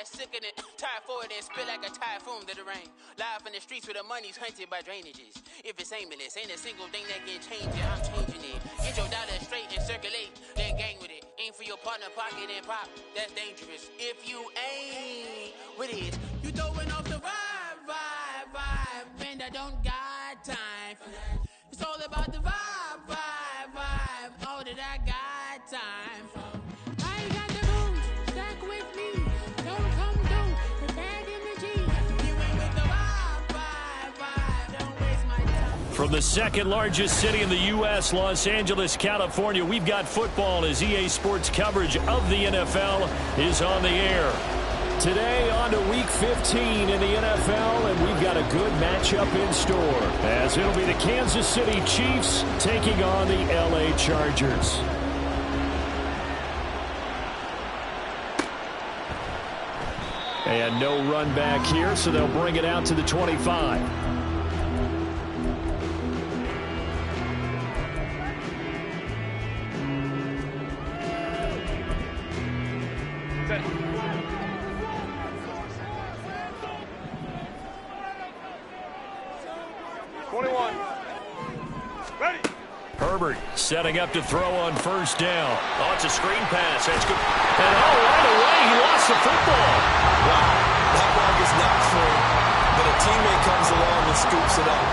ass sicker than typhoid and spit like a typhoon to the rain. Live in the streets where the money's hunted by drainages. If it's aimless, ain't a single thing that can change it. I'm changing it. Get your dollar straight and circulate, then gang with it. Aim for your partner, pocket and pop. That's dangerous. If you ain't with it, you throwing off the vibe. Man, I don't got time for that. It's all about the vibe. All that I got time for. I got the booze, stack with me. Don't come through with bad energy. You ain't with the vibe. Don't waste my time. From the second largest city in the U.S., Los Angeles, California, we've got football as EA Sports coverage of the NFL is on the air. Today on to Week 15 in the NFL, and we've got a good matchup in store, as it'll be the Kansas City Chiefs taking on the L.A. Chargers. And no run back here, so they'll bring it out to the 25. Herbert setting up to throw on first down. Oh, it's a screen pass. That's good. And right away, he lost the football. Wow, that ball gets knocked free, but a teammate comes along and scoops it up.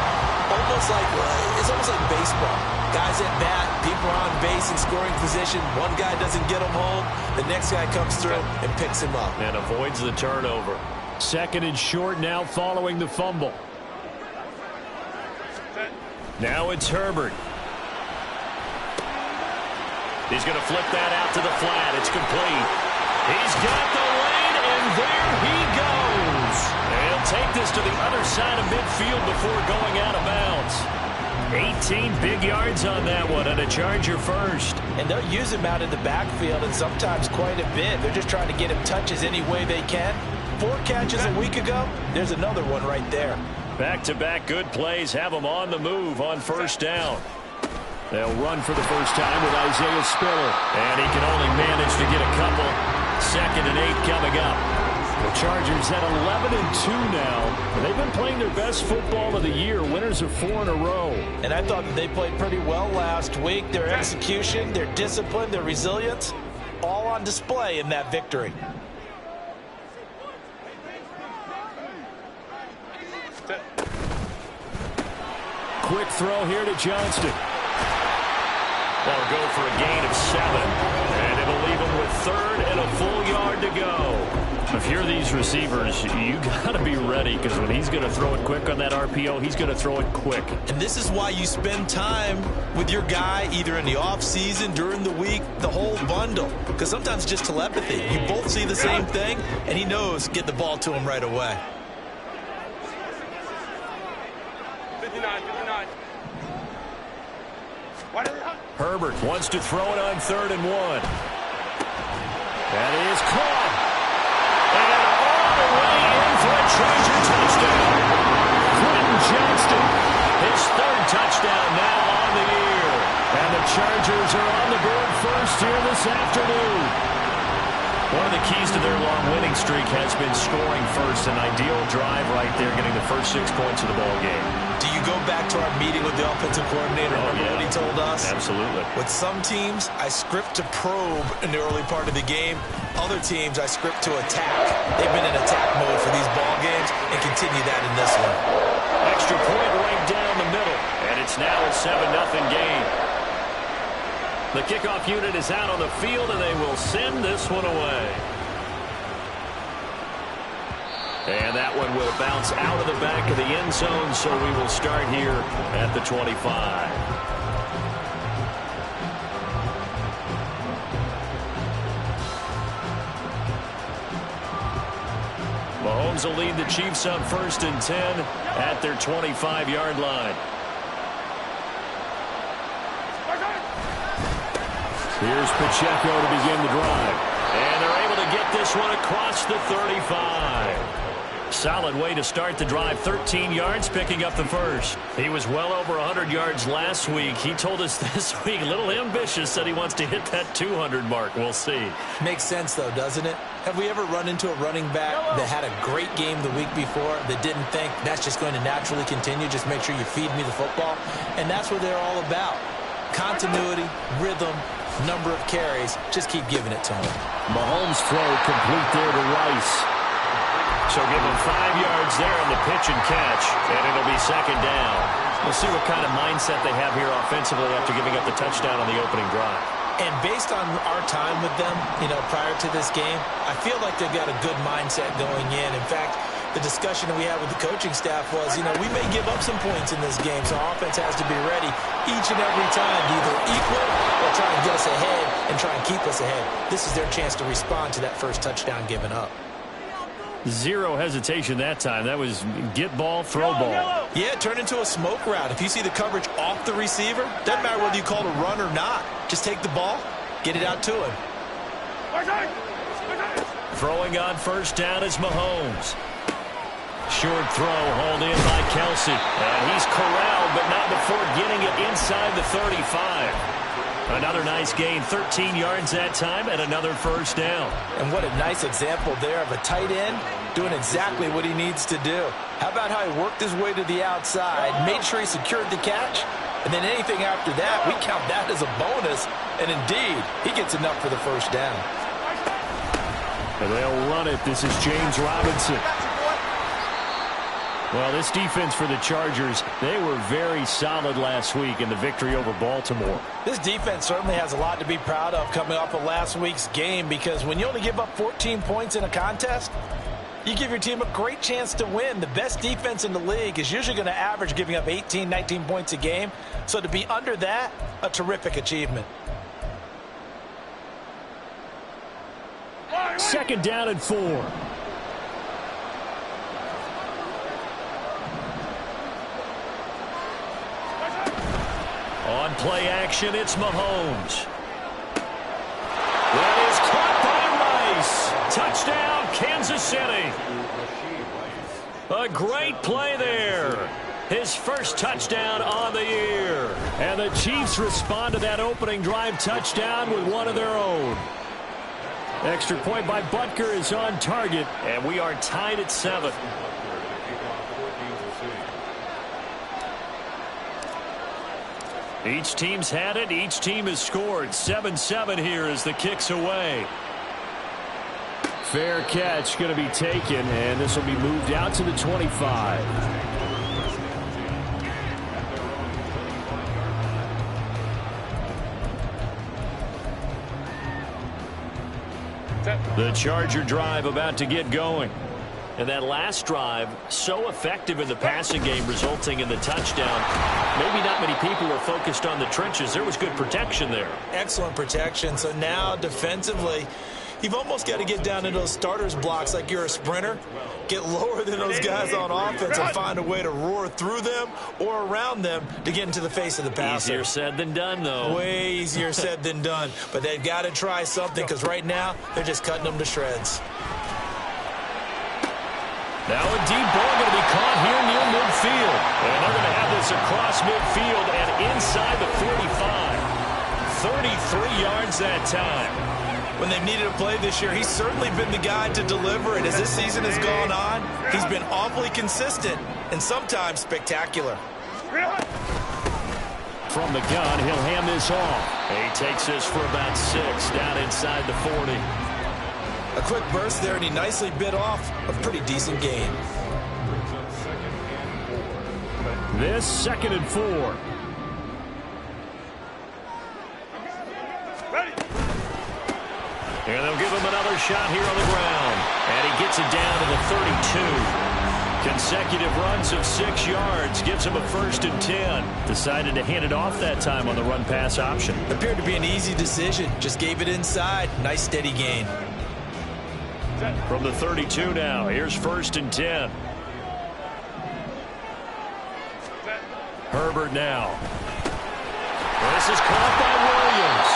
It's almost like baseball. Guys at bat, people are on base in scoring position. One guy doesn't get him home. The next guy comes through and picks him up. And avoids the turnover. Second and short now following the fumble. Now it's Herbert. He's going to flip that out to the flat. It's complete. He's got the lane, and there he goes. And he'll take this to the other side of midfield before going out of bounds. 18 big yards on that one, and a Charger first. And they'll use him out in the backfield, and sometimes quite a bit. They're just trying to get him touches any way they can. 4 catches a week ago. There's another one right there. Back-to-back good plays have him on the move on first down. They'll run for the first time with Isaiah Spiller. And he can only manage to get a couple. 2nd and 8 coming up. The Chargers at 11-2 now. And they've been playing their best football of the year. Winners of 4 in a row. And I thought that they played pretty well last week. Their execution, their discipline, their resilience, all on display in that victory. Quick throw here to Johnston. They'll go for a gain of 7. And it'll leave him with 3rd and a full yard to go. If you're these receivers, you got to be ready, because when he's going to throw it quick on that RPO, he's going to throw it quick. And this is why you spend time with your guy either in the offseason, during the week, the whole bundle. Because sometimes just telepathy. You both see the same thing, and he knows get the ball to him right away. 59. Herbert wants to throw it on 3rd and 1. That is caught. And all the way in for a Charger touchdown. Quentin Johnston, his 3rd touchdown now on the year. And the Chargers are on the board first here this afternoon. One of the keys to their long winning streak has been scoring first. An ideal drive right there, getting the first 6 points of the ball game. Do you go back to our meeting with the offensive coordinator? Remember what he told us? Absolutely. With some teams, I script to probe in the early part of the game. Other teams, I script to attack. They've been in attack mode for these ball games and continue that in this one. Extra point right down the middle. And it's now a 7-0 game. The kickoff unit is out on the field, and they will send this one away. And that one will bounce out of the back of the end zone, so we will start here at the 25. Mahomes will lead the Chiefs on 1st and 10 at their 25-yard line. Here's Pacheco to begin the drive. And they're able to get this one across the 35. Solid way to start the drive. 13 yards, picking up the first. He was well over 100 yards last week. He told us this week, a little ambitious, said he wants to hit that 200 mark. We'll see. Makes sense, though, doesn't it? Have we ever run into a running back that had a great game the week before that didn't think that's just going to naturally continue? Just make sure you feed me the football. And that's what they're all about. Continuity, rhythm, number of carries. Just keep giving it to him. Mahomes' throw complete there to Rice. So give him 5 yards there on the pitch and catch, and it'll be second down. We'll see what kind of mindset they have here offensively after giving up the touchdown on the opening drive. And based on our time with them, prior to this game, I feel like they've got a good mindset going in. In fact, the discussion that we had with the coaching staff was, we may give up some points in this game, so our offense has to be ready each and every time to either equal or try and get us ahead and try and keep us ahead. This is their chance to respond to that first touchdown given up. Zero hesitation that time. That was get ball, throw ball. Yeah, turn into a smoke route. If you see the coverage off the receiver, doesn't matter whether you call it a run or not. Just take the ball, get it out to him. Throwing on first down is Mahomes. Short throw hauled in by Kelsey. And he's corralled, but not before getting it inside the 35. Another nice gain, 13 yards that time, and another first down. And what a nice example there of a tight end doing exactly what he needs to do. How about how he worked his way to the outside, made sure he secured the catch, and then anything after that, we count that as a bonus. And indeed, he gets enough for the first down. And they'll run it. This is James Robinson. Well, this defense for the Chargers, they were very solid last week in the victory over Baltimore. This defense certainly has a lot to be proud of coming off of last week's game, because when you only give up 14 points in a contest, you give your team a great chance to win. The best defense in the league is usually going to average giving up 18, 19 points a game. So to be under that, a terrific achievement. Second down and 4. On play action, it's Mahomes. That is caught by Rice. Touchdown, Kansas City. A great play there. His first touchdown on the year. And the Chiefs respond to that opening drive touchdown with one of their own. Extra point by Butker is on target, and we are tied at 7. Each team's had it. Each team has scored. 7-7 here as the kick's away. Fair catch going to be taken, and this will be moved out to the 25. The Charger drive about to get going. And that last drive, so effective in the passing game, resulting in the touchdown. Maybe not many people were focused on the trenches. There was good protection there. Excellent protection. So now defensively, you've almost got to get down into those starters blocks like you're a sprinter. Get lower than those guys on offense and find a way to roar through them or around them to get into the face of the passer. Easier said than done, though. Way easier said than done. But they've got to try something, because right now they're just cutting them to shreds. Now a deep ball going to be caught here near midfield. And they're going to have this across midfield and inside the 45. 33 yards that time. When they've needed a play this year, he's certainly been the guy to deliver it. As this season has gone on, he's been awfully consistent and sometimes spectacular. From the gun, he'll hand this off. He takes this for about 6 down inside the 40. A quick burst there, and he nicely bit off a pretty decent gain. This 2nd and 4. And they'll give him another shot here on the ground. And he gets it down to the 32. Consecutive runs of 6 yards gives him a 1st and 10. Decided to hand it off that time on the run-pass option. Appeared to be an easy decision. Just gave it inside. Nice steady gain. From the 32 now, here's 1st and 10. Herbert now. This is caught by Williams.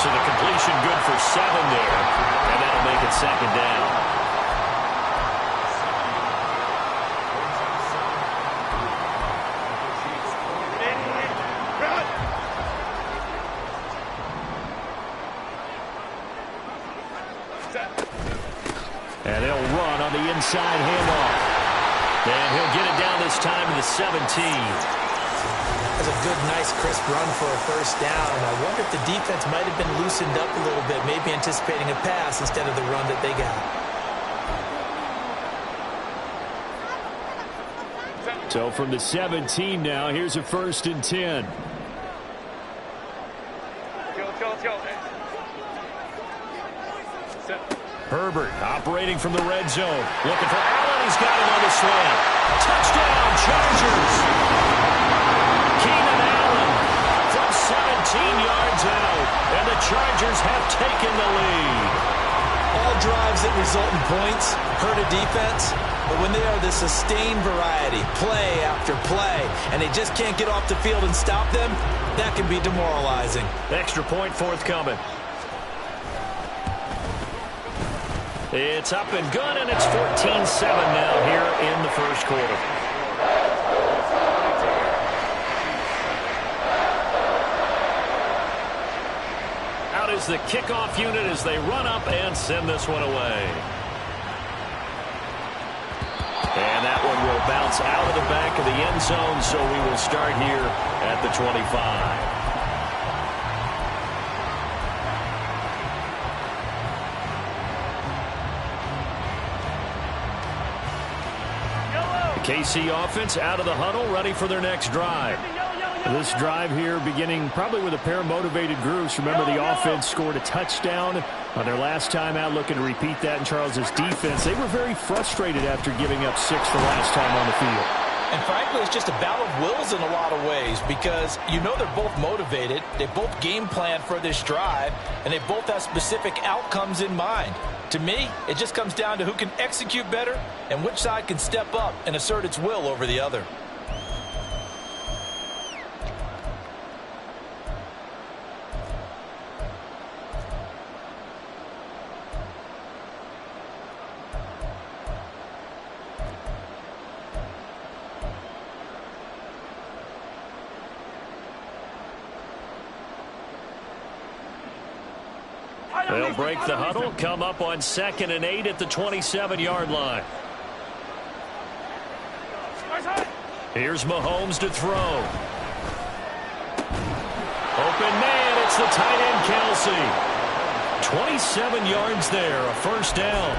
So the completion good for 7 there, and that'll make it 2nd down. the inside handoff. And he'll get it down this time to the 17. That's a good, nice, crisp run for a first down. I wonder if the defense might have been loosened up a little bit, maybe anticipating a pass instead of the run that they got. So from the 17 now, here's a 1st and 10. Herbert operating from the red zone. Looking for Allen. He's got it on the slant. Touchdown, Chargers. Keenan Allen from 17 yards out. And the Chargers have taken the lead. All drives that result in points hurt a defense. But when they are the sustained variety, play after play, and they just can't get off the field and stop them, that can be demoralizing. Extra point forthcoming. It's up and good, and it's 14-7 now here in the first quarter. Out is the kickoff unit as they run up and send this one away. And that one will bounce out of the back of the end zone, so we will start here at the 25. KC offense out of the huddle, ready for their next drive. This drive here beginning probably with a pair of motivated groups. Remember, the offense scored a touchdown on their last time out, looking to repeat that in Charles's defense. They were very frustrated after giving up 6 the last time on the field. And frankly, it's just a battle of wills in a lot of ways because you know they're both motivated, they both game plan for this drive, and they both have specific outcomes in mind. To me, it just comes down to who can execute better and which side can step up and assert its will over the other. They'll break the huddle, come up on 2nd and 8 at the 27-yard line. Here's Mahomes to throw. Open man, it's the tight end Kelsey. 27 yards there, a first down.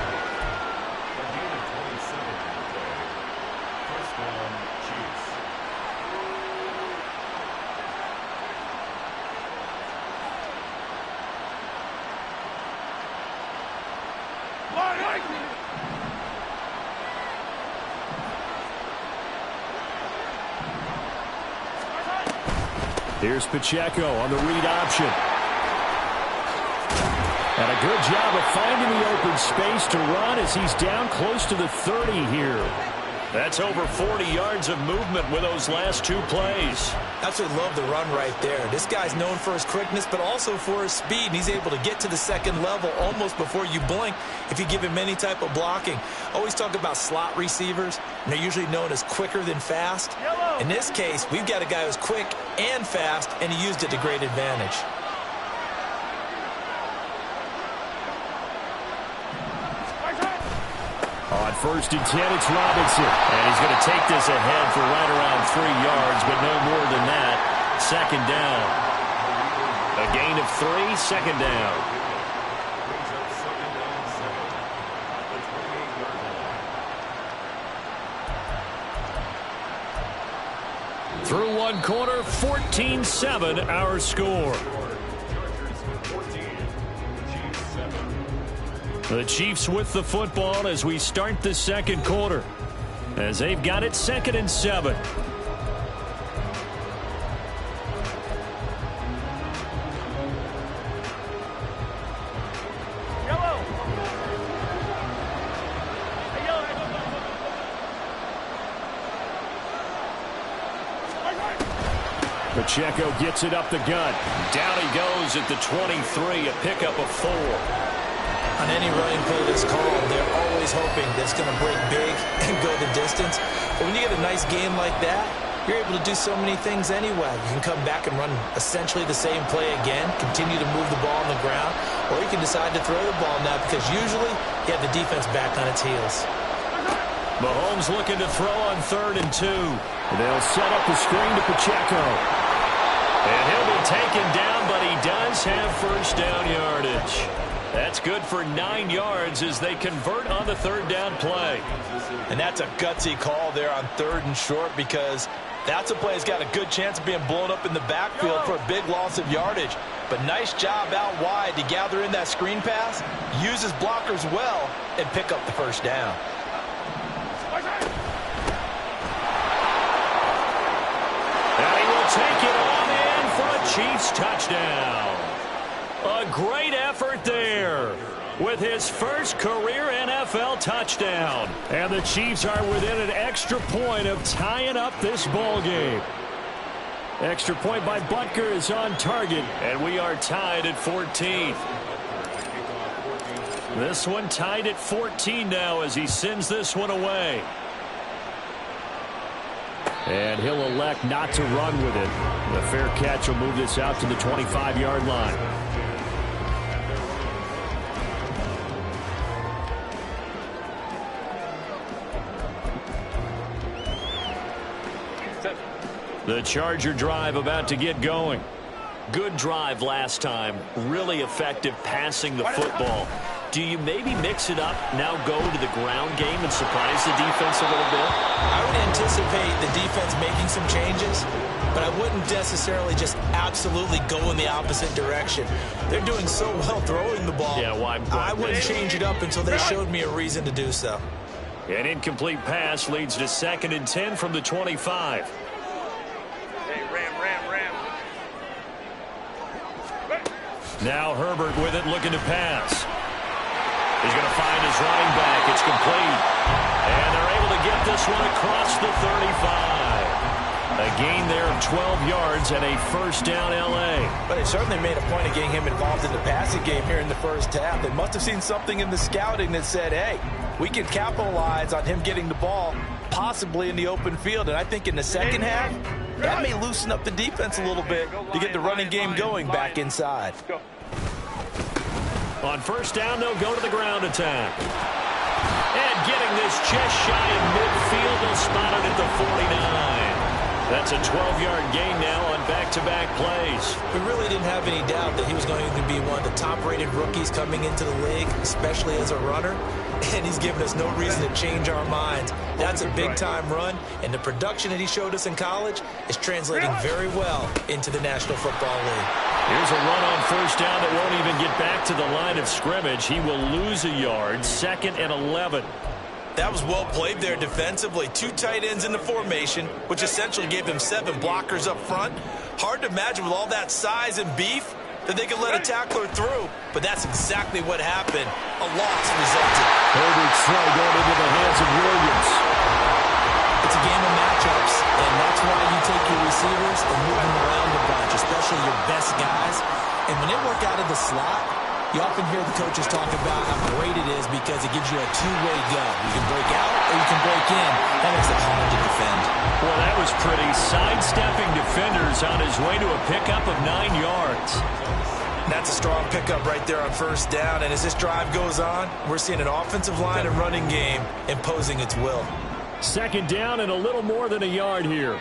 Here's Pacheco on the read option. And a good job of finding the open space to run as he's down close to the 30 here. That's over 40 yards of movement with those last 2 plays. Absolutely love the run right there. This guy's known for his quickness, but also for his speed. And he's able to get to the second level almost before you blink if you give him any type of blocking. Always talk about slot receivers, and they're usually known as quicker than fast. In this case, we've got a guy who's quick and fast, and he used it to great advantage. On 1st and 10, it's Robinson. And he's going to take this ahead for right around 3 yards, but no more than that. 2nd down. A gain of 3, 2nd down. Through 1 quarter, 14-7 our score. The Chiefs with the football as we start the 2nd quarter, as they've got it 2nd and 7. Pacheco gets it up the gut. Down he goes at the 23, a pickup of 4. On any running play that's called, they're always hoping that it's going to break big and go the distance. But when you get a nice game like that, you're able to do so many things anyway. You can come back and run essentially the same play again, continue to move the ball on the ground, or you can decide to throw the ball now because usually you have the defense back on its heels. Mahomes looking to throw on 3rd and 2. They'll set up the screen to Pacheco. And he'll be taken down, but he does have first down yardage. That's good for 9 yards as they convert on the 3rd down play. And that's a gutsy call there on 3rd and short, because that's a play that's got a good chance of being blown up in the backfield for a big loss of yardage. But nice job out wide to gather in that screen pass, use his blockers well, and pick up the first down. And he will take it on in for a Chiefs touchdown. A great effort there with his first career NFL touchdown. And the Chiefs are within an extra point of tying up this ball game. Extra point by Butker is on target, and we are tied at 14. This one tied at 14 now as he sends this one away. And he'll elect not to run with it. The fair catch will move this out to the 25-yard line. The Charger drive about to get going. Good drive last time. Really effective passing the football. Do you maybe mix it up, now go to the ground game and surprise the defense a little bit? I would anticipate the defense making some changes, but I wouldn't necessarily just absolutely go in the opposite direction. They're doing so well throwing the ball. Yeah, well, I wouldn't change it up until they showed me a reason to do so. An incomplete pass leads to 2nd and 10 from the 25. Now Herbert with it, looking to pass. He's going to find his running back. It's complete. And they're able to get this one across the 35. A gain there of 12 yards and a first down L.A. But they certainly made a point of getting him involved in the passing game here in the first half. They must have seen something in the scouting that said, hey, we can capitalize on him getting the ball possibly in the open field. And I think in the second half, that may loosen up the defense a little bit to get the running game going back inside. On first down, they'll go to the ground attack. And getting this just shy of midfield, they'll spot it at the 49. That's a 12-yard gain now on back-to-back plays. We really didn't have any doubt that he was going to be one of the top-rated rookies coming into the league, especially as a runner. And he's given us no reason to change our minds. That's a big-time run, and the production that he showed us in college is translating very well into the National Football League. Here's a run on first down that won't even get back to the line of scrimmage. He will lose a yard, 2nd and 11. That was well played there defensively. 2 tight ends in the formation, which essentially gave him 7 blockers up front. Hard to imagine with all that size and beef that they could let a tackler through, but that's exactly what happened. A loss resulted. Herbert's throw going into the hands of Williams. It's a game of matchups, and that's why you take your receivers and move them around a bunch, especially your best guys. And when they work out of the slot, you often hear the coaches talk about how great it is because it gives you a two-way go. You can break out or you can break in. That makes it hard to defend. Well, that was pretty. Sidestepping defenders on his way to a pickup of 9 yards. That's a strong pickup right there on first down. And as this drive goes on, we're seeing an offensive line and running game imposing its will. 2nd down and a little more than a yard here.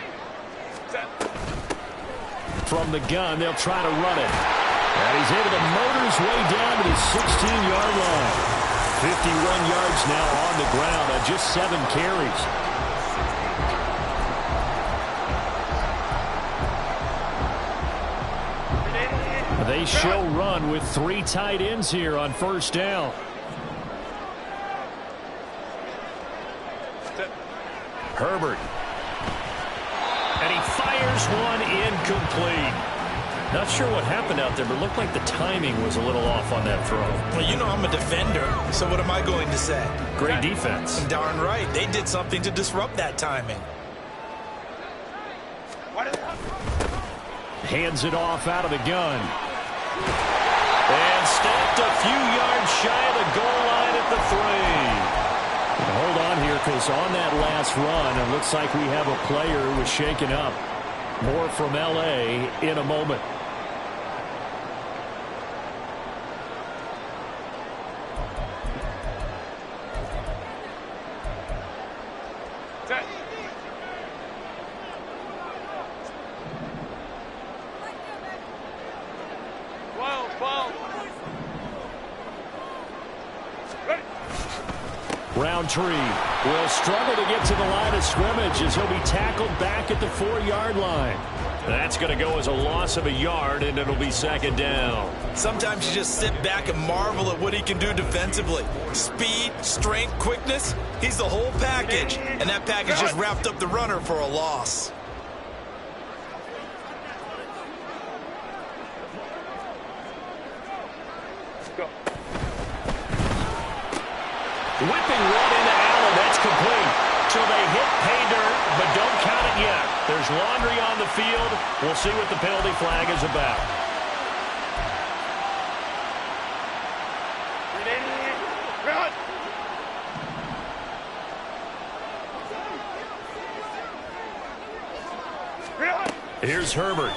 From the gun, they'll try to run it. And he's able to motor his way down to the 16-yard line. 51 yards now on the ground on just 7 carries. They show run with 3 tight ends here on first down. Herbert. And he fires one incomplete. Not sure what happened out there, but it looked like the timing was a little off on that throw. Well, you know I'm a defender, so what am I going to say? Great defense. Darn right. They did something to disrupt that timing. Hands it off out of the gun. And stopped a few yards shy of the goal line at the 3. Hold on here, because on that last run, it looks like we have a player who was shaken up. More from L.A. in a moment. Roundtree will struggle to get to the line of scrimmage as he'll be tackled back at the 4-yard line. That's going to go as a loss of a yard, and it'll be second down. Sometimes you just sit back and marvel at what he can do defensively. Speed, strength, quickness, he's the whole package. And that package just wrapped up the runner for a loss. Whipping one into Allen. That's complete. So they hit pay dirt, but don't count it yet. There's laundry on the field. We'll see what the penalty flag is about. Here's Herbert.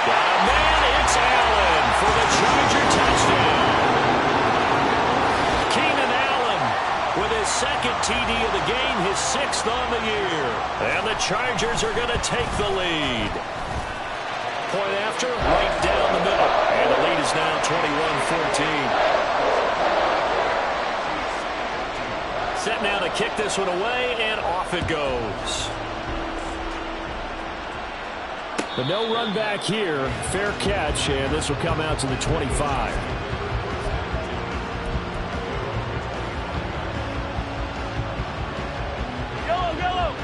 Got a man. It's Allen for the Charger touchdown. With his second TD of the game, his 6th on the year. And the Chargers are going to take the lead. Point after, right down the middle. And the lead is now 21-14. Set now to kick this one away, and off it goes. The no run back here. Fair catch, and this will come out to the 25.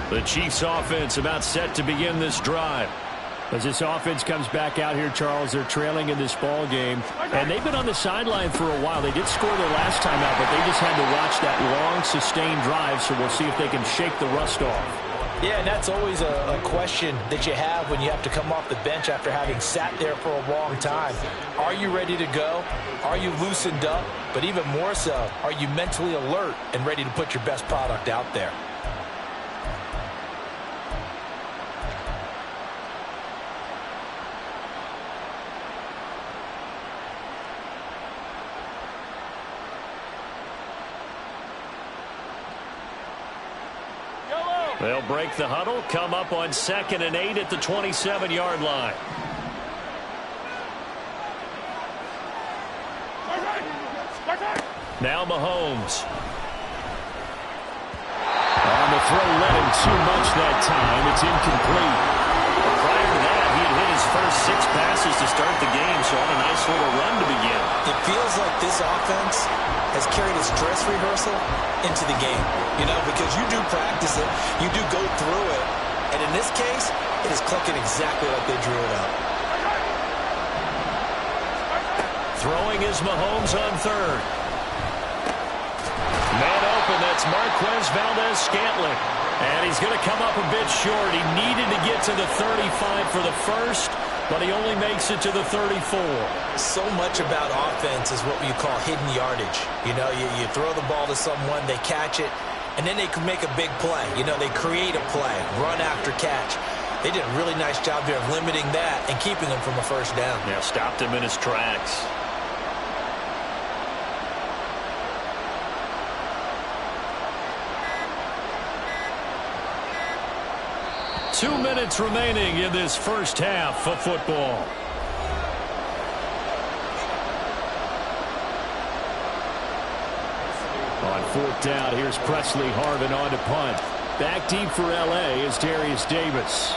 The Chiefs offense about set to begin this drive. As this offense comes back out here, Charles, they're trailing in this ball game. And they've been on the sideline for a while. They did score their last time out, but they just had to watch that long, sustained drive, so we'll see if they can shake the rust off. Yeah, and that's always a question that you have when you have to come off the bench after having sat there for a long time. Are you ready to go? Are you loosened up? But even more so, are you mentally alert and ready to put your best product out there? They'll break the huddle, come up on 2nd and 8 at the 27-yard line. Now Mahomes. On the throw, led him too much that time. It's incomplete. Prior to that, he had hit his first 6 passes to start the game, so on a nice little run to begin. It feels like this offense has carried its dress rehearsal into the game, because you do practice it, you do go through it, and in this case, it is clicking exactly like they drew it up. Throwing is Mahomes on 3rd. Man open, that's Marquez Valdez-Scantling. And he's going to come up a bit short. He needed to get to the 35 for the first, but he only makes it to the 34. So much about offense is what you call hidden yardage. You throw the ball to someone, they catch it, and then they can make a big play. They create a play, run after catch. They did a really nice job there of limiting that and keeping him from a first down. Yeah, stopped him in his tracks. Two minutes remaining in this first half of football. On 4th down, here's Presley Harvin on to punt. Back deep for L.A. is Darius Davis.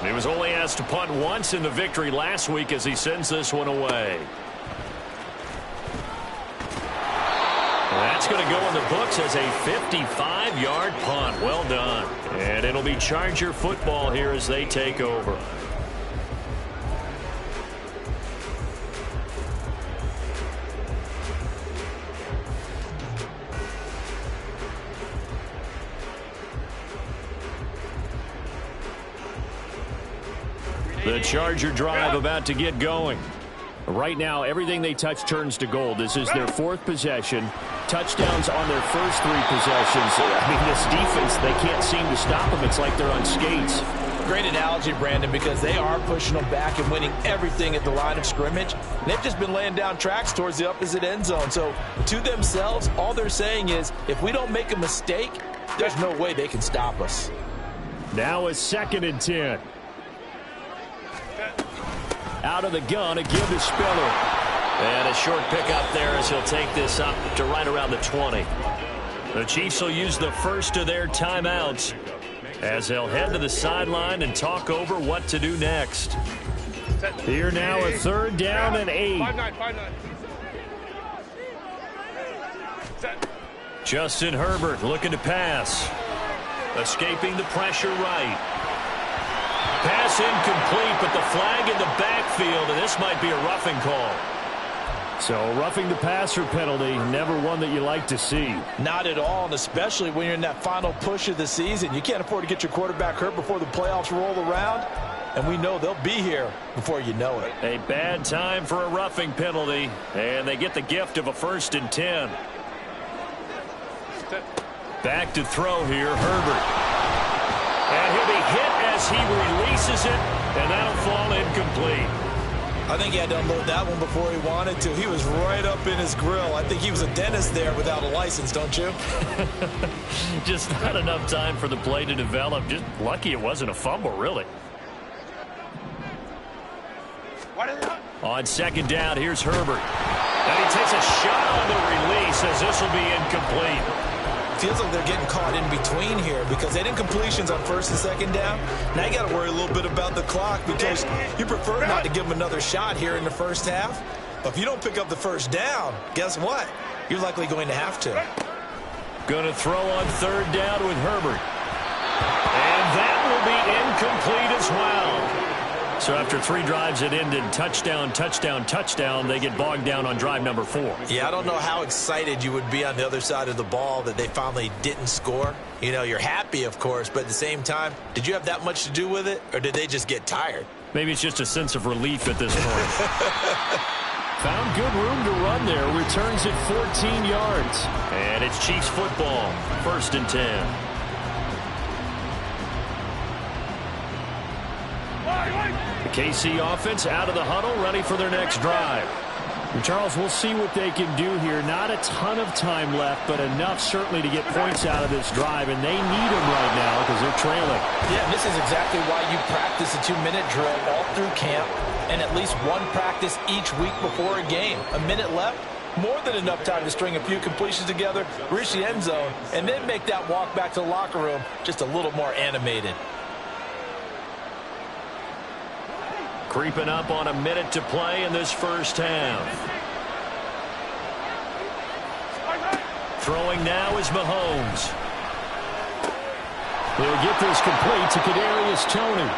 He was only asked to punt once in the victory last week as he sends this one away. That's going to go in the books as a 55-yard punt. Well done. And it'll be Charger football here as they take over. The Charger drive about to get going. Right now, everything they touch turns to gold. This is their 4th possession. Touchdowns on their first 3 possessions. I mean, this defense, they can't seem to stop them. It's like they're on skates. Great analogy, Brandon, because they are pushing them back and winning everything at the line of scrimmage. They've just been laying down tracks towards the opposite end zone. So to themselves, all they're saying is, if we don't make a mistake, there's no way they can stop us. Now it's 2nd and 10. Out of the gun, a give to Spiller. And a short pickup there as he'll take this up to right around the 20. The Chiefs will use the first of their timeouts as they'll head to the sideline and talk over what to do next. Here now, a 3rd down and 8. 5-9. Justin Herbert looking to pass. Escaping the pressure right. Pass incomplete, but the flag in the backfield, and this might be a roughing call. So roughing the passer penalty, never one that you like to see. Not at all, and especially when you're in that final push of the season. You can't afford to get your quarterback hurt before the playoffs roll around, and we know they'll be here before you know it. A bad time for a roughing penalty, and they get the gift of a 1st and 10. Back to throw here, Herbert. And he'll be hit as he releases it, and that'll fall incomplete. I think he had to unload that one before he wanted to. He was right up in his grill. I think he was a dentist there without a license, don't you? Just not enough time for the play to develop. Just lucky it wasn't a fumble, really. On 2nd down, here's Herbert. And he takes a shot on the release as this will be incomplete. Feels like they're getting caught in between here because they didn't completions on 1st and 2nd down. Now you got to worry a little bit about the clock because you prefer not to give them another shot here in the 1st half. But if you don't pick up the 1st down, guess what? You're likely going to have to. Going to throw on 3rd down with Herbert. And that will be incomplete as well. So after 3 drives that ended touchdown, touchdown, touchdown, they get bogged down on drive number 4. Yeah, I don't know how excited you would be on the other side of the ball that they finally didn't score. You know, you're happy, of course, but at the same time, did you have that much to do with it, or did they just get tired? Maybe it's just a sense of relief at this point. Found good room to run there. Returns it 14 yards. And it's Chiefs football. 1st and 10. The KC offense out of the huddle, ready for their next drive. And Charles, we'll see what they can do here. Not a ton of time left, but enough certainly to get points out of this drive, and they need them right now because they're trailing. Yeah, this is exactly why you practice a 2-minute drill all through camp and at least one practice each week before a game. A minute left, more than enough time to string a few completions together, reach the end zone, and then make that walk back to the locker room just a little more animated. Creeping up on a minute to play in this 1st half. Throwing now is Mahomes. He'll get this complete to Kadarius Toney.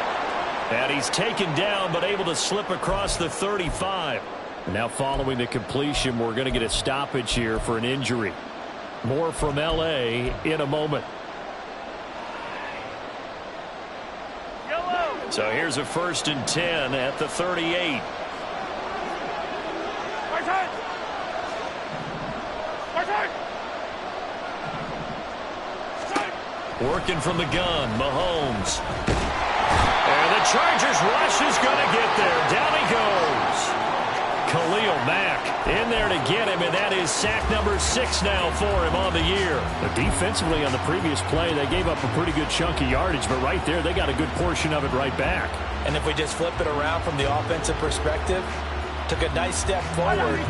And he's taken down but able to slip across the 35. Now following the completion, we're going to get a stoppage here for an injury. More from L.A. in a moment. So here's a 1st and 10 at the 38. Working from the gun, Mahomes. And the Chargers rush is going to get there. Down he goes. Khalil Mack in there to get him, and that is sack number 6 now for him on the year. But defensively on the previous play, they gave up a pretty good chunk of yardage, but right there they got a good portion of it right back. And if we just flip it around from the offensive perspective, took a nice step forward,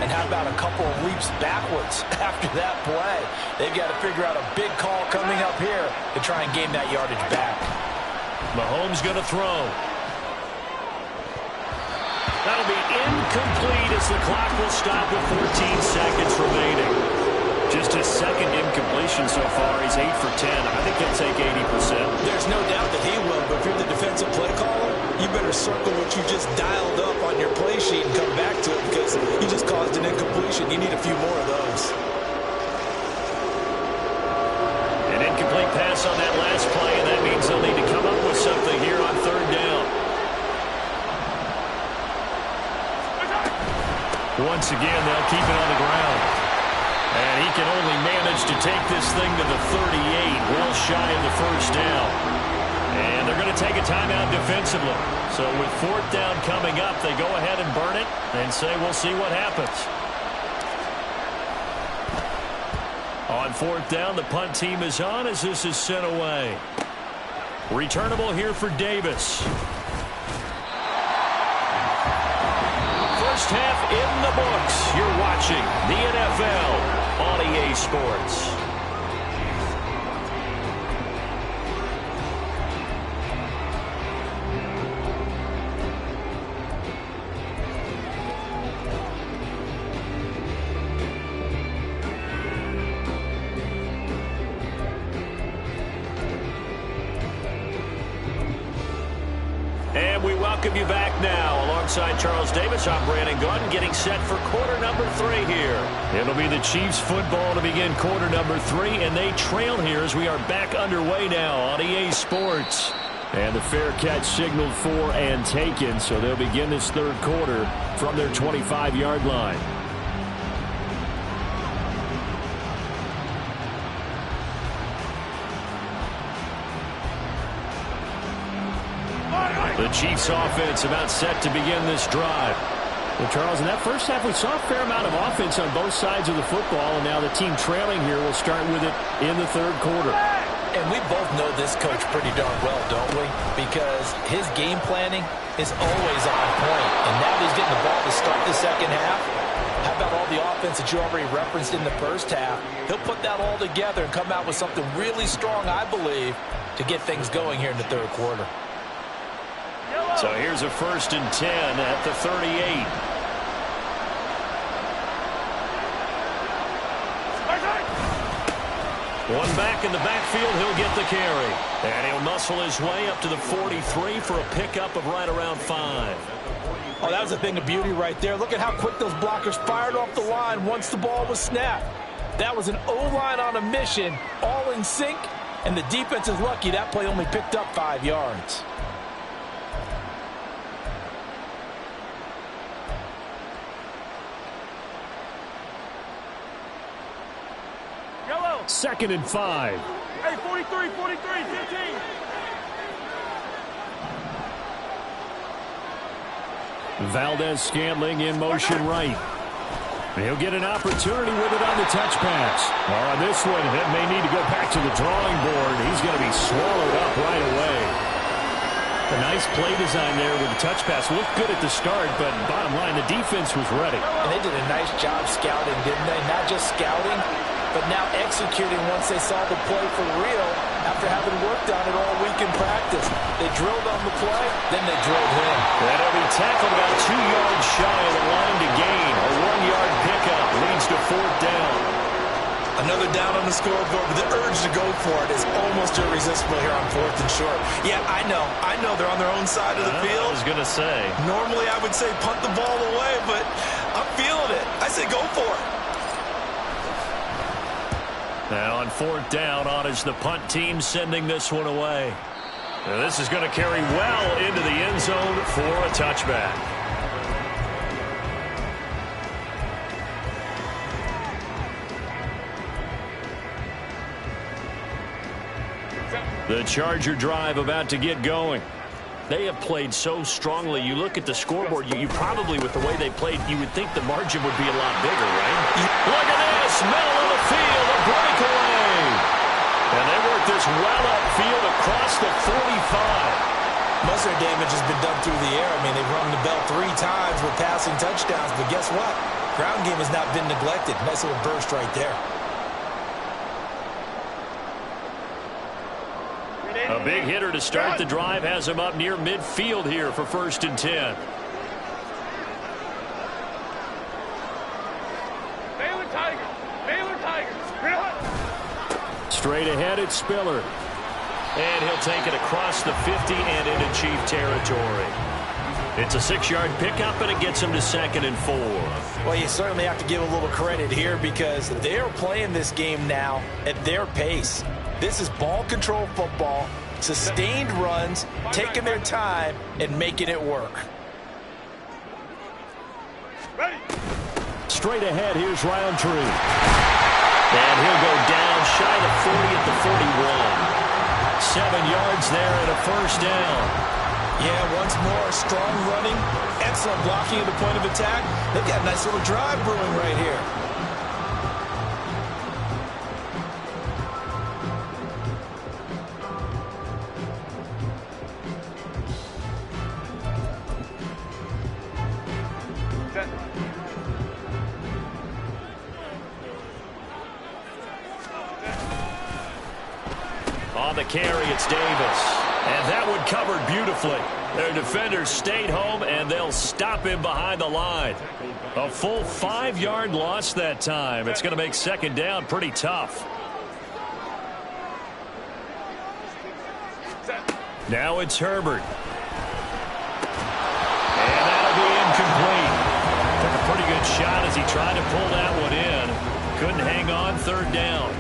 and how about a couple of leaps backwards after that play? They've got to figure out a big call coming up here to try and gain that yardage back. Mahomes going to throw. That'll be incomplete as the clock will stop with 14 seconds remaining. Just his 2nd incompletion so far. He's 8 for 10. I think he'll take 80%. There's no doubt that he will, but if you're the defensive play caller, you better circle what you just dialed up on your play sheet and come back to it because you just caused an incompletion. You need a few more of those. An incomplete pass on that last play, and that means they'll need to come up with something here on 3rd down. Once again, they'll keep it on the ground. And he can only manage to take this thing to the 38, well shy of the 1st down. And they're going to take a timeout defensively. So with 4th down coming up, they go ahead and burn it and say we'll see what happens. On 4th down, the punt team is on as this is sent away. Returnable here for Davis. 1st First half in the books. You're watching the NFL on EA Sports. And we welcome you back now. Alongside Charles Davis, I'm Brandon Gaudin, getting set for quarter number 3 here. It'll be the Chiefs football to begin quarter number 3, and they trail here as we are back underway now on EA Sports. And the fair catch signaled for and taken, so they'll begin this third quarter from their 25-yard line. The Chiefs offense about set to begin this drive. Well, Charles, in that first half, we saw a fair amount of offense on both sides of the football, and now the team trailing here will start with it in the third quarter. And we both know this coach pretty darn well, don't we? Because his game planning is always on point. And now that he's getting the ball to start the second half, how about all the offense that you already referenced in the first half? He'll put that all together and come out with something really strong, I believe, to get things going here in the third quarter. So here's a 1st and 10 at the 38. One back in the backfield, he'll get the carry. And he'll muscle his way up to the 43 for a pickup of right around 5. Oh, that was a thing of beauty right there. Look at how quick those blockers fired off the line once the ball was snapped. That was an O-line on a mission, all in sync, and the defense is lucky that play only picked up 5 yards. Second and 5. Hey, 43, 15. Valdez-Scantling in motion right. He'll get an opportunity with it on the touch pass. On this one, it may need to go back to the drawing board. He's going to be swallowed up right away. A nice play design there with the touch pass. Looked good at the start, but bottom line, the defense was ready. And they did a nice job scouting, didn't they? Not just scouting, but now executing once they saw the play for real after having worked on it all week in practice. They drilled on the play, then they drilled him. And he'll be tackled about 2 yards shy of the line to gain. A 1-yard pickup leads to 4th down. Another down on the scoreboard, but the urge to go for it is almost irresistible here on 4th and short. Yeah, I know they're on their own side of the field. I was going to say. Normally I would say punt the ball away, but I'm feeling it. I say go for it. Now on 4th down, on is the punt team sending this one away. And this is going to carry well into the end zone for a touchback. The Charger drive about to get going. They have played so strongly. You look at the scoreboard, you probably, with the way they played, you would think the margin would be a lot bigger, right? Look at this, middle of the field, a breakaway. And they work this well upfield across the 45. Most of their damage has been done through the air. I mean, they've rung the bell 3 times with passing touchdowns, but guess what? Ground game has not been neglected. Nice little burst right there. A big hitter to start the drive has him up near midfield here for 1st and 10. Baylor Tigers. Straight ahead, it's Spiller. And he'll take it across the 50 and into Chief territory. It's a 6-yard pickup, and it gets him to 2nd and 4. Well, you certainly have to give a little credit here because they're playing this game now at their pace. This is ball control football, sustained runs, taking their time, and making it work. Ready. Straight ahead, here's Roundtree. And he'll go down shy of 40 at the 41. 7 yards there and a 1st down. Yeah, once more, strong running, excellent blocking at the point of attack. They've got a nice little drive brewing right here. Set. on the carry, it's Davis. And that one covered beautifully. Their defenders stayed home, and they'll stop him behind the line. A full 5-yard loss that time. It's going to make second down pretty tough. Now it's Herbert. And that'll be incomplete. Took a pretty good shot as he tried to pull that one in. Couldn't hang on, third down.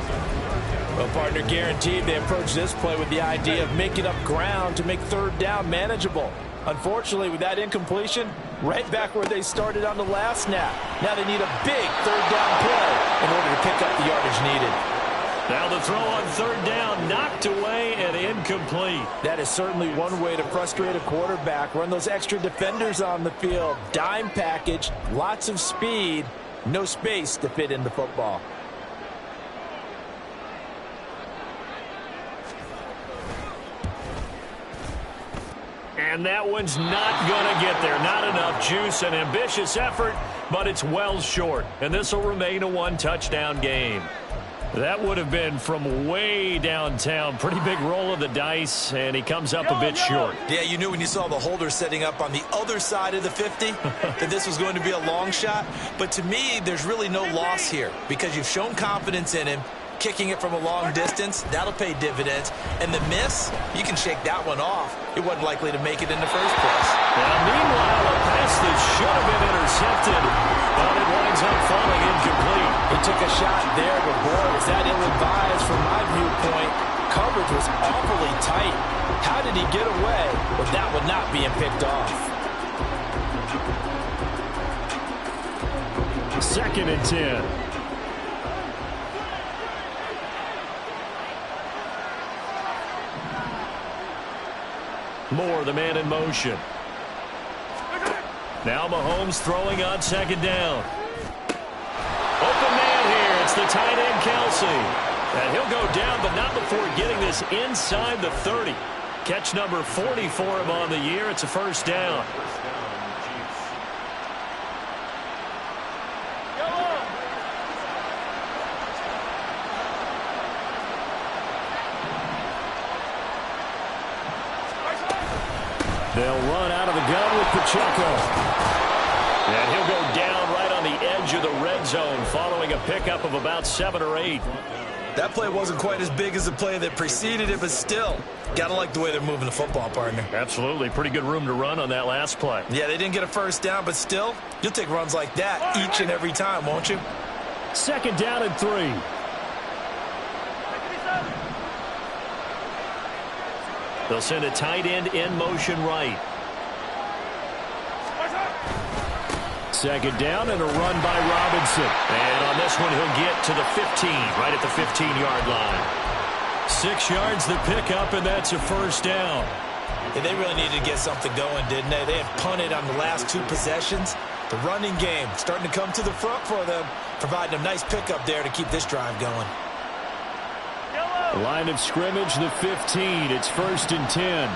Well, partner, guaranteed they approach this play with the idea of making up ground to make third down manageable. Unfortunately, with that incompletion, right back where they started on the last snap. Now they need a big third down play in order to pick up the yardage needed. Now the throw on third down, knocked away and incomplete. That is certainly one way to frustrate a quarterback. Run those extra defenders on the field. Dime package, lots of speed, no space to fit in the football. And that one's not going to get there. Not enough juice. An ambitious effort, but it's well short. And this will remain a one-touchdown game. That would have been from way downtown. Pretty big roll of the dice, and he comes up a bit short. Yeah, you knew when you saw the holder setting up on the other side of the 50 that this was going to be a long shot. But to me, there's really no loss here because you've shown confidence in him. Kicking it from a long distance, that'll pay dividends. And the miss, you can shake that one off. It wasn't likely to make it in the first place. Now, meanwhile, a pass that should have been intercepted, but it winds up falling incomplete. He took a shot there, but boy, was that ill-advised from my viewpoint. Coverage was awfully tight. How did he get away with that one not being picked off? Second and 10. Moore, the man in motion. Now Mahomes throwing on second down. Open man here. It's the tight end, Kelsey. And he'll go down, but not before getting this inside the 30. Catch number 40 for him on the year. It's a first down. They'll run out of the gun with Pacheco. And he'll go down right on the edge of the red zone following a pickup of about 7 or 8. That play wasn't quite as big as the play that preceded it, but still, got to like the way they're moving the football, partner. Absolutely. Pretty good room to run on that last play. Yeah, they didn't get a first down, but still, you'll take runs like that each and every time, won't you? Second down and 3. They'll send a tight end in motion right. Second down and a run by Robinson. And on this one, he'll get to the 15, right at the 15-yard line. 6 yards the pickup, and that's a first down. Yeah, they really needed to get something going, didn't they? They had punted on the last 2 possessions. The running game starting to come to the front for them, providing a nice pickup there to keep this drive going. Line of scrimmage, the 15. It's first and 10.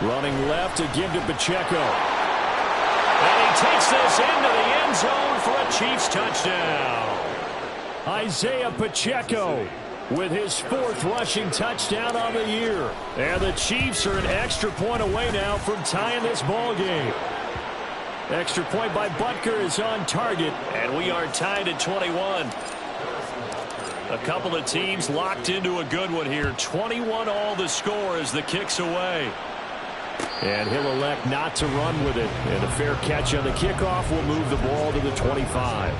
Running left to give to Pacheco. And he takes this into the end zone for a Chiefs touchdown. Isaiah Pacheco with his 4th rushing touchdown on the year. And the Chiefs are an extra point away now from tying this ball game. Extra point by Butker is on target, and we are tied at 21. A couple of teams locked into a good one here. 21 all the score as the kick's away. And he'll elect not to run with it. And a fair catch on the kickoff will move the ball to the 25.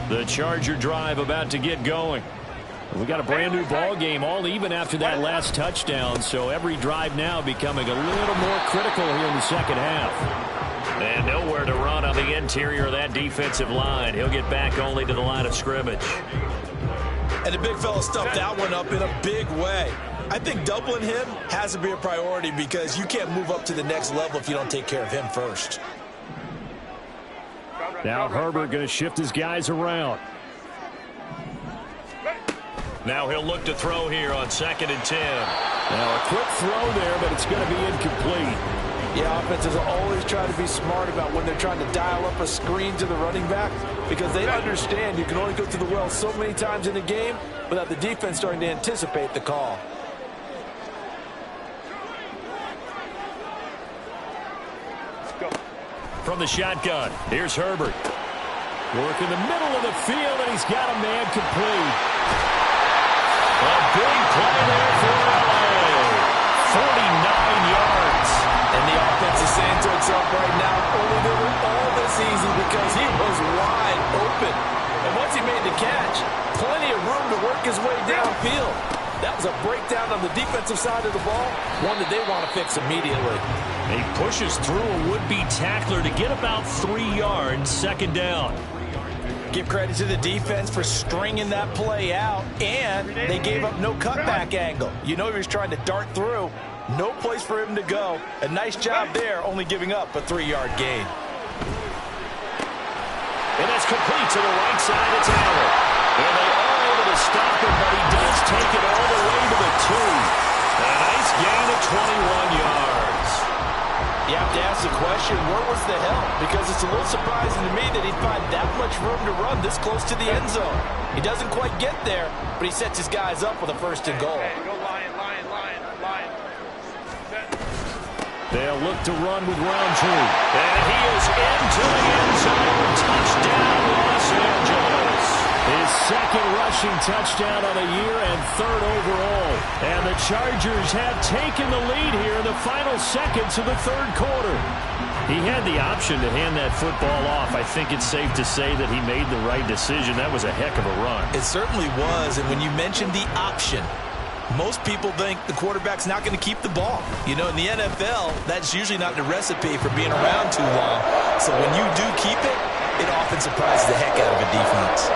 The Charger drive about to get going. We got a brand new ball game, all even after that last touchdown, so every drive now becoming a little more critical here in the second half. And nowhere to run on the interior of that defensive line. He'll get back only to the line of scrimmage. And the big fella stuffed that one up in a big way. I think doubling him has to be a priority because you can't move up to the next level if you don't take care of him first. Now Herbert going to shift his guys around. Now he'll look to throw here on 2nd and 10. Now a quick throw there, but it's going to be incomplete. Yeah, offenses always try to be smart about when they're trying to dial up a screen to the running back because they understand you can only go to the well so many times in the game without the defense starting to anticipate the call. From the shotgun, here's Herbert. Work in the middle of the field, and he's got a man complete. A big play there for LA. 49 yards. And the offense is saying to itself right now, only they were all this easy because he was wide open. And once he made the catch, plenty of room to work his way downfield. That was a breakdown on the defensive side of the ball, one that they want to fix immediately. He pushes through a would-be tackler to get about 3 yards, second down. Give credit to the defense for stringing that play out, and they gave up no cutback angle. You know he was trying to dart through. No place for him to go. A nice job there, only giving up a 3-yard gain. And that's complete to the right side. It's Allen. And they are able to stop him, but he does take it all the way to the 2. A nice gain of 21 yards. You have to ask the question, where was the help? Because it's a little surprising to me that he'd find that much room to run this close to the end zone. He doesn't quite get there, but he sets his guys up with a 1st and goal. Hey, go Lion. They'll look to run with Roundtree. And he is into the end zone. Touchdown, Los Angeles. His 2nd rushing touchdown on the year and 3rd overall. And the Chargers have taken the lead here in the final seconds of the 3rd quarter. He had the option to hand that football off. I think it's safe to say that he made the right decision. That was a heck of a run. It certainly was. And when you mentioned the option, most people think the quarterback's not going to keep the ball. You know, in the NFL, that's usually not the recipe for being around too long. So when you do keep it, it often surprises the heck out of a defense.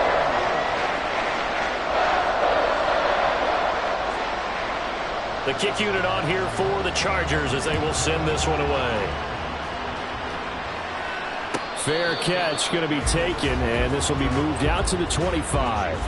The kick unit on here for the Chargers as they will send this one away. Fair catch going to be taken, and this will be moved out to the 25.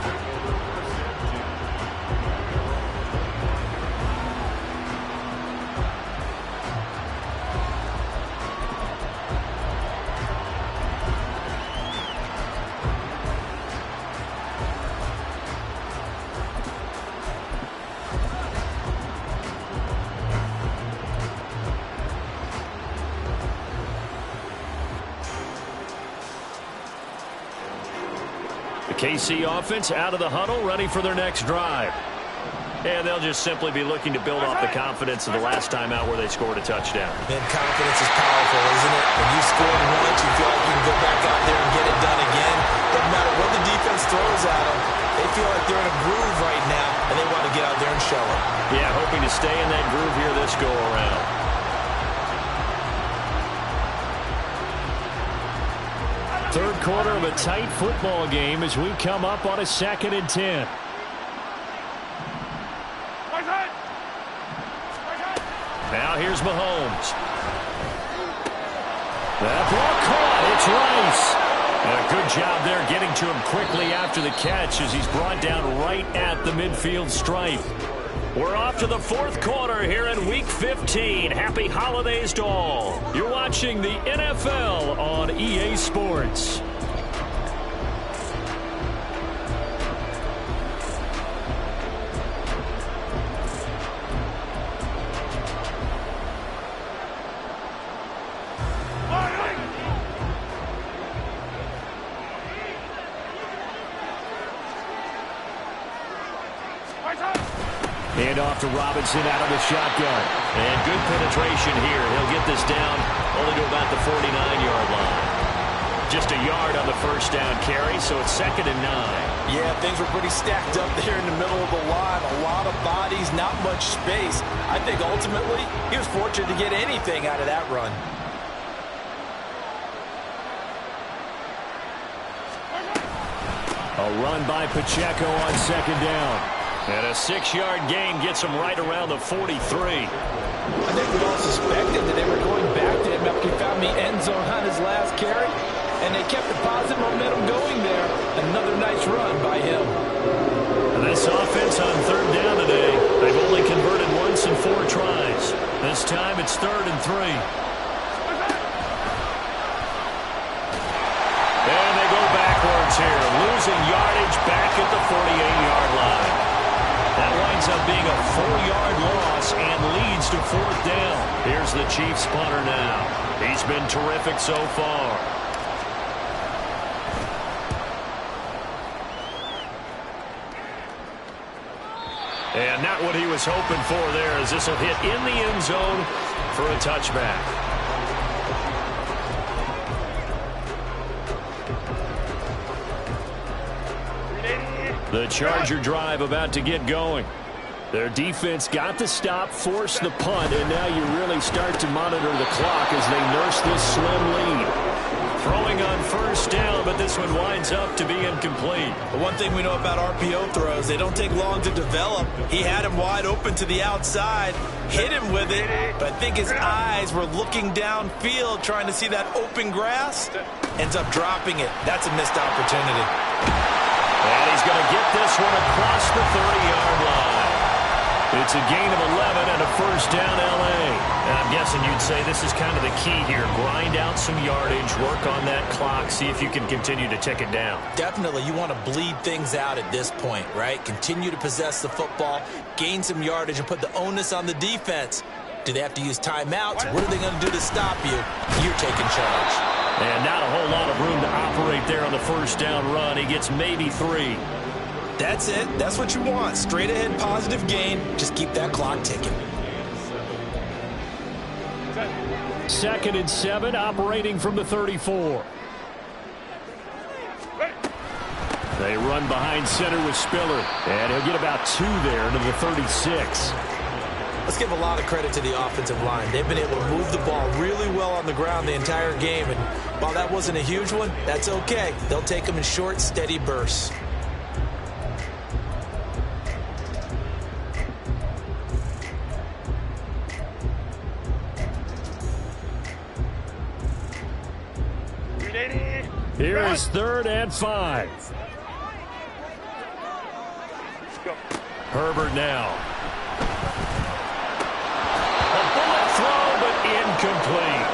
KC offense out of the huddle, ready for their next drive. And they'll just simply be looking to build off the confidence of the last time out where they scored a touchdown. Man, confidence is powerful, isn't it? When you scored once, you feel like you can go back out there and get it done again. Doesn't matter what the defense throws at them. They feel like they're in a groove right now, and they want to get out there and show it. Yeah, hoping to stay in that groove here this go-around. Third quarter of a tight football game as we come up on a 2nd and 10. Now here's Mahomes. That ball caught. It's Rice. And a good job there getting to him quickly after the catch as he's brought down right at the midfield stripe. We're off to the 4th quarter here in Week 15. Happy holidays to all. You're watching the NFL on EA Sports. Hand off to Robinson out of the shotgun. And good penetration here. He'll get this down only to about the 49-yard line. Just a yard on the 1st down carry, so it's 2nd and 9. Yeah, things were pretty stacked up there in the middle of the line. A lot of bodies, not much space. I think ultimately he was fortunate to get anything out of that run. A run by Pacheco on 2nd down. And a 6-yard gain gets him right around the 43. I think we all suspected that they were going back to him after he found the end zone on his last carry. And they kept the positive momentum going there. Another nice run by him. And this offense on 3rd down today, they've only converted once in on 4 tries. This time it's 3rd and 3. And they go backwards here, losing yardage back at the 48-yard line. That winds up being a 4-yard loss and leads to 4th down. Here's the Chiefs punter now. He's been terrific so far. And not what he was hoping for there, as this will hit in the end zone for a touchback. The Charger drive about to get going. Their defense got the stop, forced the punt, and now you really start to monitor the clock as they nurse this slim lead. Throwing on 1st down, but this one winds up to be incomplete. The one thing we know about RPO throws, they don't take long to develop. He had him wide open to the outside, hit him with it, but I think his eyes were looking downfield trying to see that open grass. Ends up dropping it. That's a missed opportunity. And he's going to get this one across the 30-yard line. It's a gain of 11 and a 1st down, L.A. And I'm guessing you'd say this is kind of the key here. Grind out some yardage, work on that clock, see if you can continue to tick it down. Definitely. You want to bleed things out at this point, right? Continue to possess the football, gain some yardage, and put the onus on the defense. Do they have to use timeouts? What are they going to do to stop you? You're taking charge. And not a whole lot of room to operate there on the 1st down run. He gets maybe 3. That's it. That's what you want. Straight ahead, positive gain. Just keep that clock ticking. 2nd and 7, operating from the 34. They run behind center with Spiller, and he'll get about 2 there to the 36. Let's give a lot of credit to the offensive line. They've been able to move the ball really well on the ground the entire game, and while that wasn't a huge one, that's okay. They'll take them in short, steady bursts. Here is 3rd and 5. Herbert now. A bullet throw, but incomplete.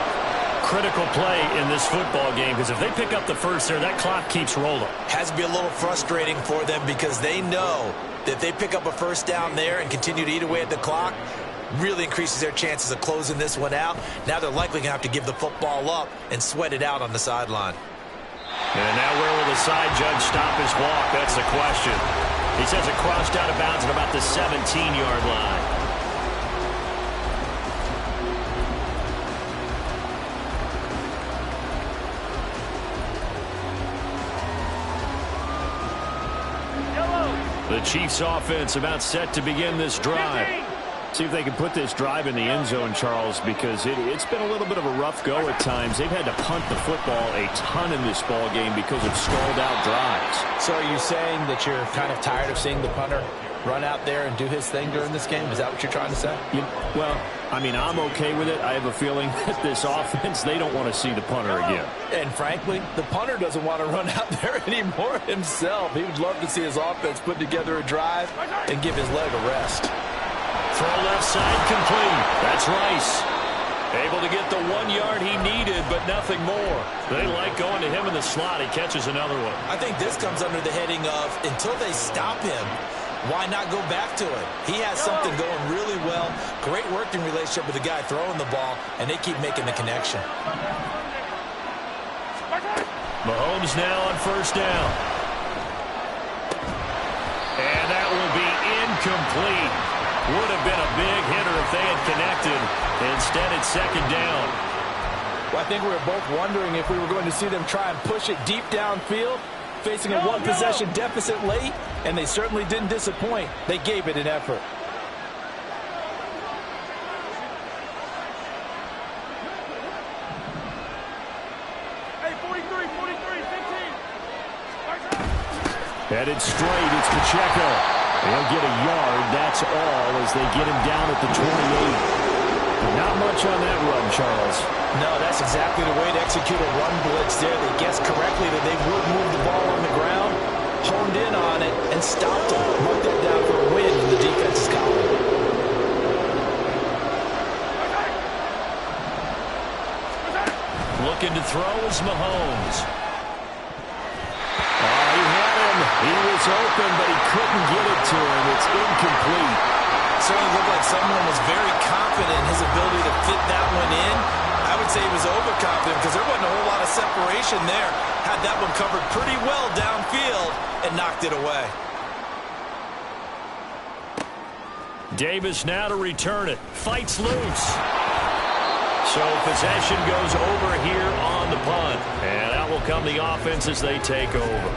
Critical play in this football game, because if they pick up the 1st there, that clock keeps rolling. Has to be a little frustrating for them because they know that if they pick up a 1st down there and continue to eat away at the clock, really increases their chances of closing this one out. Now they're likely going to have to give the football up and sweat it out on the sideline. And now where will the side judge stop his walk? That's the question. He says it crossed out of bounds at about the 17-yard line. The Chiefs offense about set to begin this drive. See if they can put this drive in the end zone, Charles, because it's been a little bit of a rough go at times. They've had to punt the football a ton in this ball game because of stalled out drives. So are you saying that you're kind of tired of seeing the punter run out there and do his thing during this game? Is that what you're trying to say? Well, I mean, I'm okay with it. I have a feeling that this offense, they don't want to see the punter again. And frankly, the punter doesn't want to run out there anymore himself. He would love to see his offense put together a drive and give his leg a rest. Throw left side complete. That's Rice. Able to get the 1 yard he needed, but nothing more. They like going to him in the slot. He catches another one. I think this comes under the heading of until they stop him, why not go back to it? He has something going really well. Great working relationship with the guy throwing the ball, and they keep making the connection. Mahomes now on 1st down. And that will be incomplete. Would have been a big hitter if they had connected. Instead, it's 2nd down. Well, I think we were both wondering if we were going to see them try and push it deep downfield, facing a one-possession deficit late, and they certainly didn't disappoint. They gave it an effort. Hey, 43, 15. Headed straight, it's Pacheco. He'll get a yard, that's all, as they get him down at the 28. But not much on that run, Charles. No, that's exactly the way to execute a run blitz there. They guessed correctly that they would move the ball on the ground, honed in on it, and stopped him. Mark that down for a win in the defense's column. Looking to throw is Mahomes. He had him. He was open, but he couldn't get it to him. It's incomplete. Certainly looked like someone was very confident in his ability to fit that one in. I would say he was overconfident because there wasn't a whole lot of separation there. Had that one covered pretty well downfield and knocked it away. Davis now to return it. Fights loose. So possession goes over here on the punt. And out will come the offense as they take over.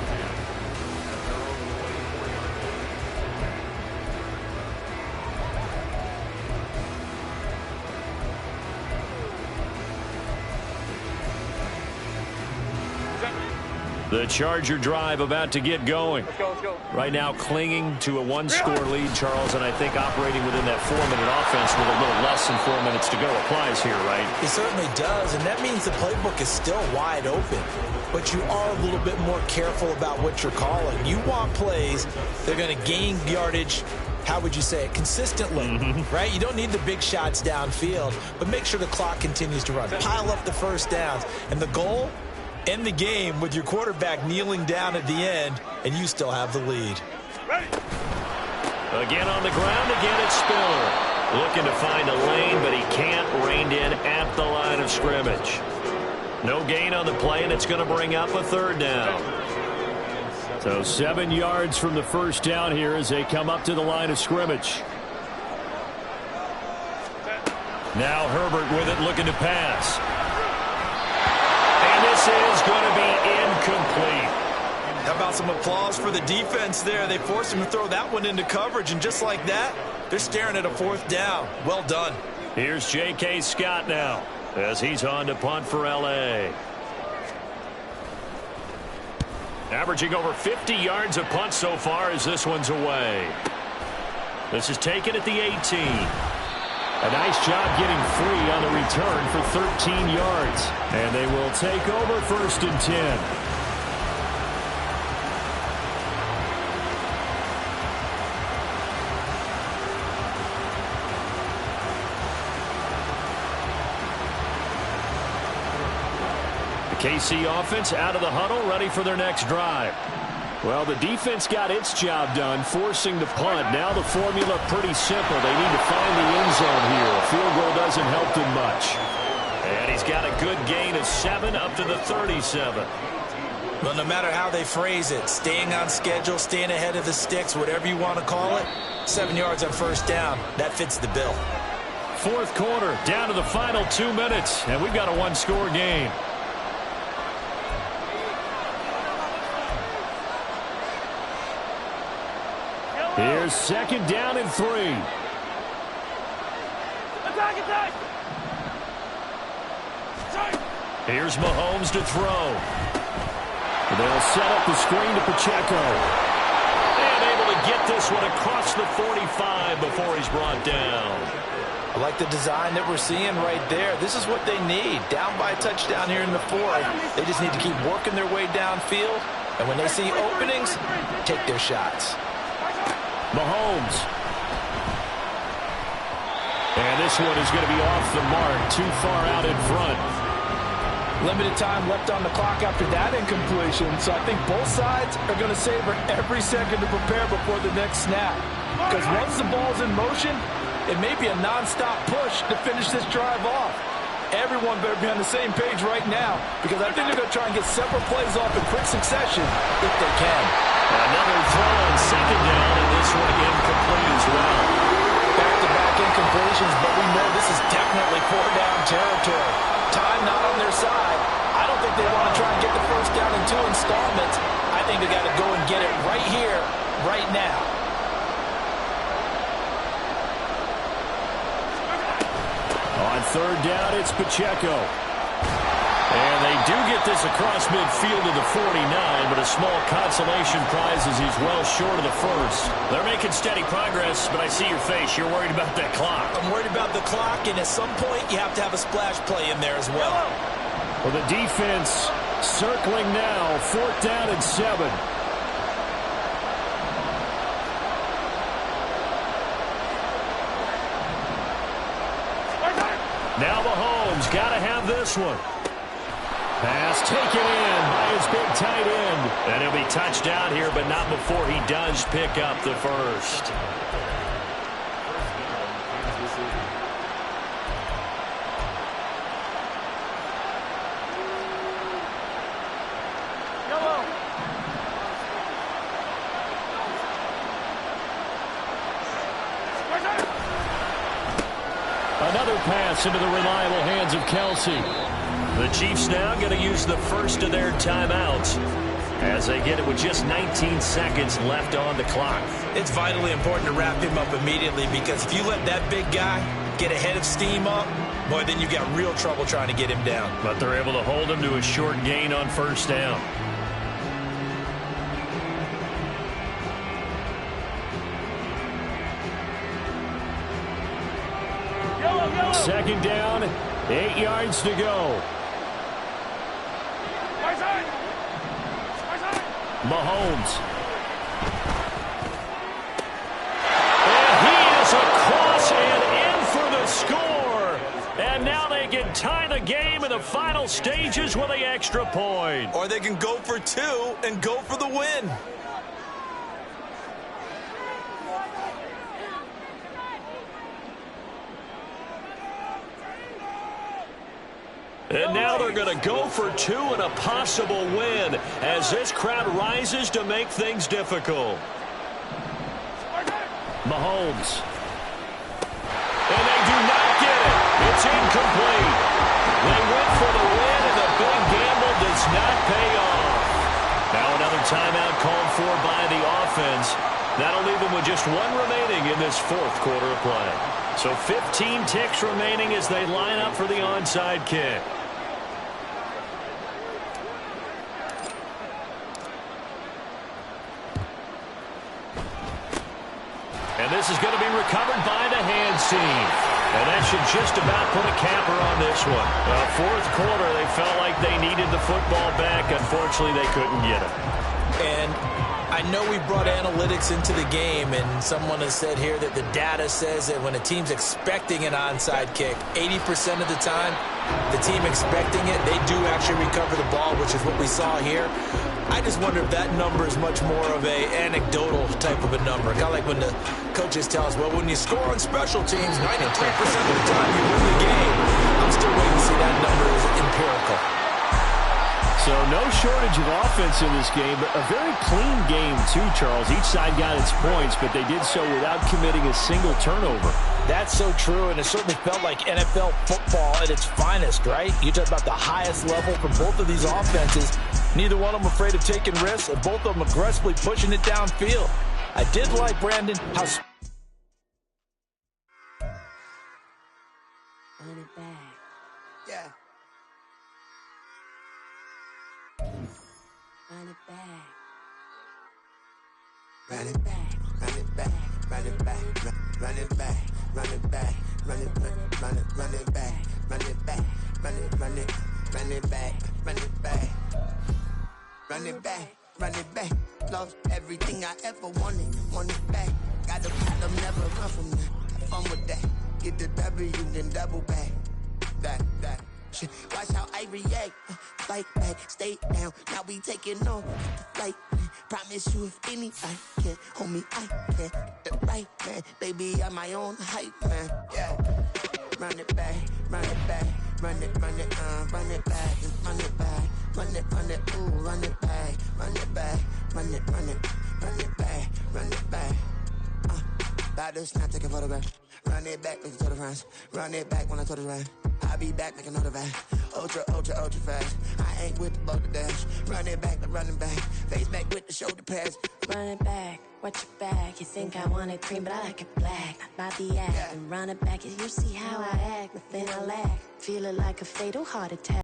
The Charger drive about to get going. Let's go. Right now clinging to a one-score lead, Charles, and I think operating within that 4-minute offense with a little less than 4 minutes to go applies here, right? It certainly does, and that means the playbook is still wide open. But you are a little bit more careful about what you're calling. You want plays that are going to gain yardage, how would you say it, consistently, right? You don't need the big shots downfield, but make sure the clock continues to run. Pile up the first downs, and the goal, end the game with your quarterback kneeling down at the end, and you still have the lead. Again on the ground, again it's Spiller. Looking to find a lane, but he can't. Reined in at the line of scrimmage. No gain on the play, and it's going to bring up a third down. So 7 yards from the first down here as they come up to the line of scrimmage. Now Herbert with it, looking to pass. And this is going to be incomplete. How about some applause for the defense there? They forced him to throw that one into coverage, and just like that, they're staring at a fourth down. Well done. Here's J.K. Scott now as he's on to punt for L.A. Averaging over 50 yards a punt so far as this one's away. This is taken at the 18. A nice job getting free on the return for 13 yards. And they will take over 1st and 10. KC offense out of the huddle, ready for their next drive. Well, the defense got its job done, forcing the punt. Now the formula pretty simple. They need to find the end zone here. A field goal doesn't help them much. And he's got a good gain of 7 up to the 37. Well, no matter how they phrase it, staying on schedule, staying ahead of the sticks, whatever you want to call it, 7 yards on first down, that fits the bill. 4th quarter, down to the final 2 minutes, and we've got a one-score game. Here's 2nd down and 3. Attack! Here's Mahomes to throw. They'll set up the screen to Pacheco. And able to get this one across the 45 before he's brought down. I like the design that we're seeing right there. This is what they need. Down by a touchdown here in the 4th. They just need to keep working their way downfield. And when they see openings, take their shots. Mahomes. And this one is going to be off the mark, too far out in front. Limited time left on the clock after that incompletion, so I think both sides are going to savor every second to prepare before the next snap. Because once the ball's in motion, it may be a non-stop push to finish this drive off. Everyone better be on the same page right now, because I think they're going to try and get several plays off in quick succession if they can. Another throw on 2nd down, and this one incomplete as well. Back-to-back incompletions, but we know this is definitely 4-down territory. Time not on their side. I don't think they want to try and get the first down in 2 installments. I think they got to go and get it right here, right now. On 3rd down, it's Pacheco. And they do get this across midfield to the 49, but a small consolation prize as he's well short of the 1st. They're making steady progress, but I see your face. You're worried about that clock. I'm worried about the clock, and at some point you have to have a splash play in there as well. Well, the defense circling now, 4th down and 7. Now Mahomes got to have this one. Pass taken in by his big tight end. And he'll be touched out here, but not before he does pick up the first. Another pass into the reliable hands of Kelsey. The Chiefs now going to use the first of their timeouts as they get it with just 19 seconds left on the clock. It's vitally important to wrap him up immediately, because if you let that big guy get a head of steam up, boy, then you've got real trouble trying to get him down. But they're able to hold him to a short gain on first down. Second down, 8 yards to go. Mahomes. And he is across and in for the score. And now they can tie the game in the final stages with the extra point. Or they can go for two and go for the win. And now they're going to go for two and a possible win as this crowd rises to make things difficult. Mahomes. And they do not get it. It's incomplete. They went for the win, and the big gamble does not pay off. Now another timeout called for by the offense. That'll leave them with just one remaining in this fourth quarter of play. So 15 ticks remaining as they line up for the onside kick. And this is going to be recovered by the hands team. And that should just about put a capper on this one. Fourth quarter, they felt like they needed the football back. Unfortunately, they couldn't get it. And I know we brought analytics into the game, and someone has said here that the data says that when a team's expecting an onside kick, 80% of the time, the team expecting it, they do actually recover the ball, which is what we saw here. I just wonder if that number is much more of a anecdotal type of a number. Kind of like when the coaches tell us, well, when you score on special teams, 93% of the time you win the game. I'm still waiting to see that number is empirical. So no shortage of offense in this game, but a very clean game too, Charles. Each side got its points, but they did so without committing a single turnover. That's so true, and it certainly felt like NFL football at its finest, right? You talk about the highest level for both of these offenses. Neither one of them afraid of taking risks, and both of them aggressively pushing it downfield. I did like, Brandon, how... Run it back. Yeah. Run it back. Run it back, run it back, run it back, run it back, run it back, run it back, run it back, run it back, run it back, run it back, run it back, run it back. Lost everything I ever wanted it back. Got the problem, never run from that. Have fun with that. Get the W, then double back. That. Shit. Watch how I react. Fight back, stay down. Now we taking on the flight. Promise you if anybody can, homie, I can. The right man, baby, I'm my own hype man. Yeah. Run it back, run it back, run it back, and run it back, run it, ooh, run it back, run it back, run it back, run it back. By this not take a photograph. Run it back, make it to the friends. Run it back when I told it right. I'll be back, make another van. Ultra fast. I ain't with the boat to dash. Run it back, but running back. Face back with the shoulder pads. Run it back, watch your back. You think I want it cream, but I like it black. Not by the act. And run it back, you see how I act. Nothing I lack. Feeling like a fatal heart attack.